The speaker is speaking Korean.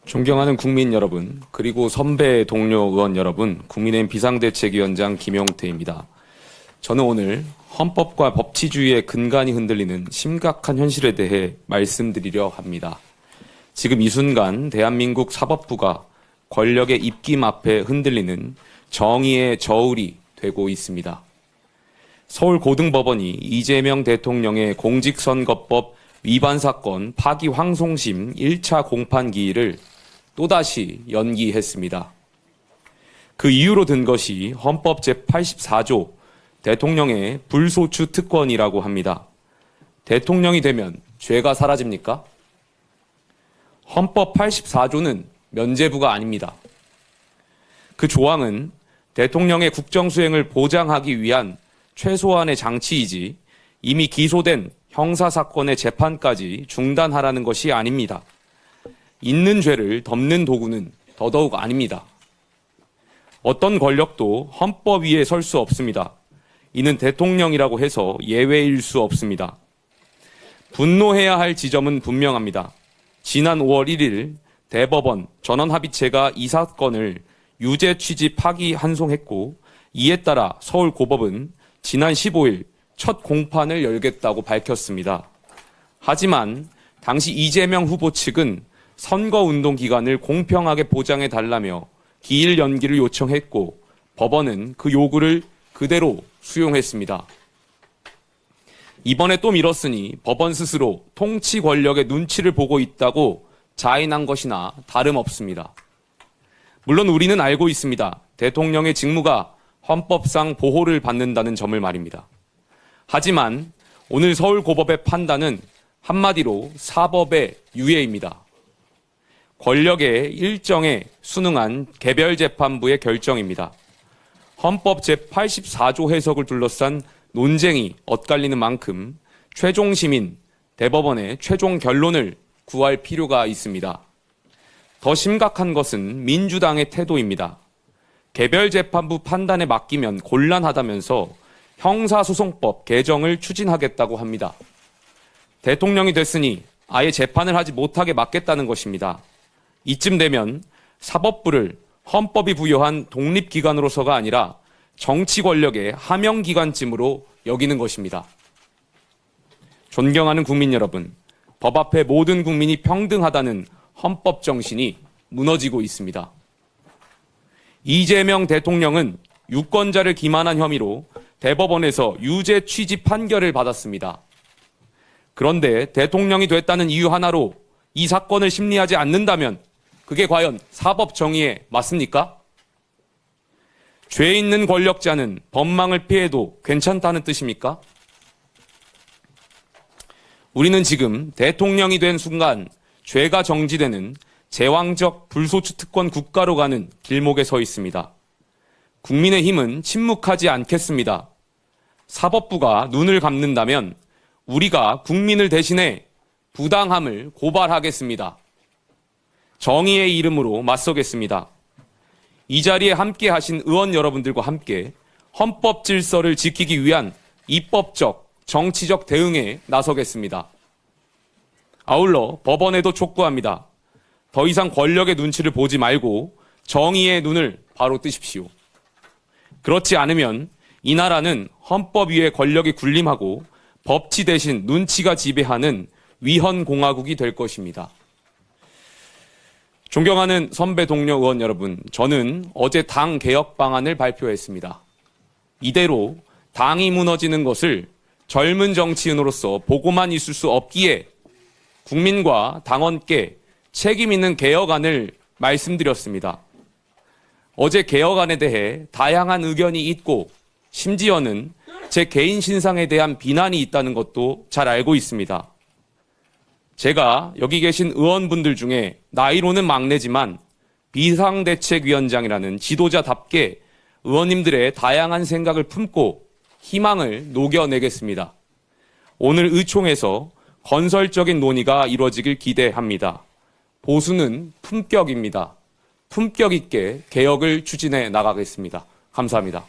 존경하는 국민 여러분, 그리고 선배 동료 의원 여러분, 국민의힘 비상대책위원장 김용태입니다. 저는 오늘 헌법과 법치주의의 근간이 흔들리는 심각한 현실에 대해 말씀드리려 합니다. 지금 이 순간 대한민국 사법부가 권력의 입김 앞에 흔들리는 정의의 저울이 되고 있습니다. 서울고등법원이 이재명 대통령의 공직선거법 위반 사건 파기환송심 1차 공판 기일을 또다시 연기했습니다. 그 이유로 든 것이 헌법 제84조 대통령의 불소추 특권이라고 합니다. 대통령이 되면 죄가 사라집니까? 헌법 84조는 면죄부가 아닙니다. 그 조항은 대통령의 국정수행을 보장하기 위한 최소한의 장치이지 이미 기소된 형사사건의 재판까지 중단하라는 것이 아닙니다. 있는 죄를 덮는 도구는 더더욱 아닙니다. 어떤 권력도 헌법 위에 설 수 없습니다. 이는 대통령이라고 해서 예외일 수 없습니다. 분노해야 할 지점은 분명합니다. 지난 5월 1일 대법원 전원합의체가 이 사건을 유죄 취지 파기환송했고 이에 따라 서울고법은 지난 15일 첫 공판을 열겠다고 밝혔습니다. 하지만 당시 이재명 후보 측은 선거운동 기간을 공평하게 보장해달라며 기일 연기를 요청했고 법원은 그 요구를 그대로 수용했습니다. 이번에 또 미뤘으니 법원 스스로 통치 권력의 눈치를 보고 있다고 자인한 것이나 다름없습니다. 물론 우리는 알고 있습니다. 대통령의 직무가 헌법상 보호를 받는다는 점을 말입니다. 하지만 오늘 서울고법의 판단은 한마디로 사법의 유예입니다. 권력의 일정에 순응한 개별재판부의 결정입니다. 헌법 제84조 해석을 둘러싼 논쟁이 엇갈리는 만큼 최종 시민 대법원의 최종 결론을 구할 필요가 있습니다. 더 심각한 것은 민주당의 태도입니다. 개별재판부 판단에 맡기면 곤란하다면서 형사소송법 개정을 추진하겠다고 합니다. 대통령이 됐으니 아예 재판을 하지 못하게 막겠다는 것입니다. 이쯤 되면 사법부를 헌법이 부여한 독립기관으로서가 아니라 정치 권력의 하명기관쯤으로 여기는 것입니다. 존경하는 국민 여러분, 법 앞에 모든 국민이 평등하다는 헌법 정신이 무너지고 있습니다. 이재명 대통령은 유권자를 기만한 혐의로 대법원에서 유죄 취지 판결을 받았습니다. 그런데 대통령이 됐다는 이유 하나로 이 사건을 심리하지 않는다면 그게 과연 사법 정의에 맞습니까? 죄 있는 권력자는 법망을 피해도 괜찮다는 뜻입니까? 우리는 지금 대통령이 된 순간 죄가 정지되는 제왕적 불소추 특권 국가로 가는 길목에 서 있습니다. 국민의힘은 침묵하지 않겠습니다. 사법부가 눈을 감는다면 우리가 국민을 대신해 부당함을 고발하겠습니다. 정의의 이름으로 맞서겠습니다. 이 자리에 함께 하신 의원 여러분들과 함께 헌법 질서를 지키기 위한 입법적, 정치적 대응에 나서겠습니다. 아울러 법원에도 촉구합니다. 더 이상 권력의 눈치를 보지 말고 정의의 눈을 바로 뜨십시오. 그렇지 않으면 이 나라는 헌법 위에 권력이 군림하고 법치 대신 눈치가 지배하는 위헌공화국이 될 것입니다. 존경하는 선배 동료 의원 여러분, 저는 어제 당 개혁 방안을 발표했습니다. 이대로 당이 무너지는 것을 젊은 정치인으로서 보고만 있을 수 없기에 국민과 당원께 책임 있는 개혁안을 말씀드렸습니다. 어제 개혁안에 대해 다양한 의견이 있고 심지어는 제 개인 신상에 대한 비난이 있다는 것도 잘 알고 있습니다. 제가 여기 계신 의원분들 중에 나이로는 막내지만 비상대책위원장이라는 지도자답게 의원님들의 다양한 생각을 품고 희망을 녹여내겠습니다. 오늘 의총에서 건설적인 논의가 이루어지길 기대합니다. 보수는 품격입니다. 품격 있게 개혁을 추진해 나가겠습니다. 감사합니다.